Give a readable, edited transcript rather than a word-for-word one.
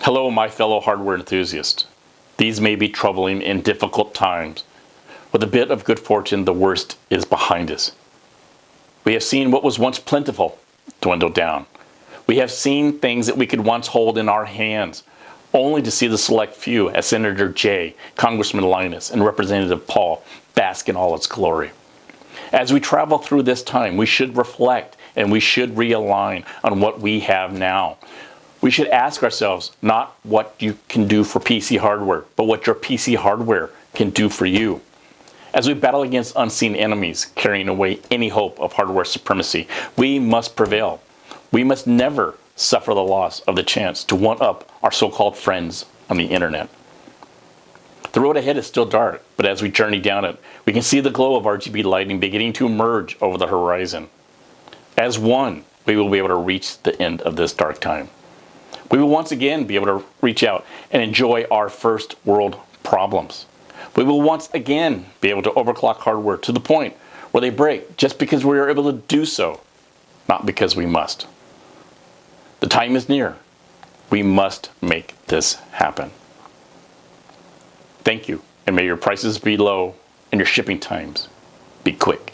Hello, my fellow hardware enthusiasts. These may be troubling and difficult times. With a bit of good fortune, the worst is behind us. We have seen what was once plentiful dwindle down. We have seen things that we could once hold in our hands, only to see the select few, as Senator Jay, Congressman Linus, and Representative Paul, bask in all its glory. As we travel through this time, we should reflect and we should realign on what we have now. We should ask ourselves not what you can do for PC hardware, but what your PC hardware can do for you. As we battle against unseen enemies carrying away any hope of hardware supremacy, we must prevail. We must never suffer the loss of the chance to one-up our so-called friends on the internet. The road ahead is still dark, but as we journey down it, we can see the glow of RGB lighting beginning to emerge over the horizon. As one, we will be able to reach the end of this dark time. We will once again be able to reach out and enjoy our first world problems. We will once again be able to overclock hardware to the point where they break just because we are able to do so, not because we must. The time is near. We must make this happen. Thank you, and may your prices be low and your shipping times be quick.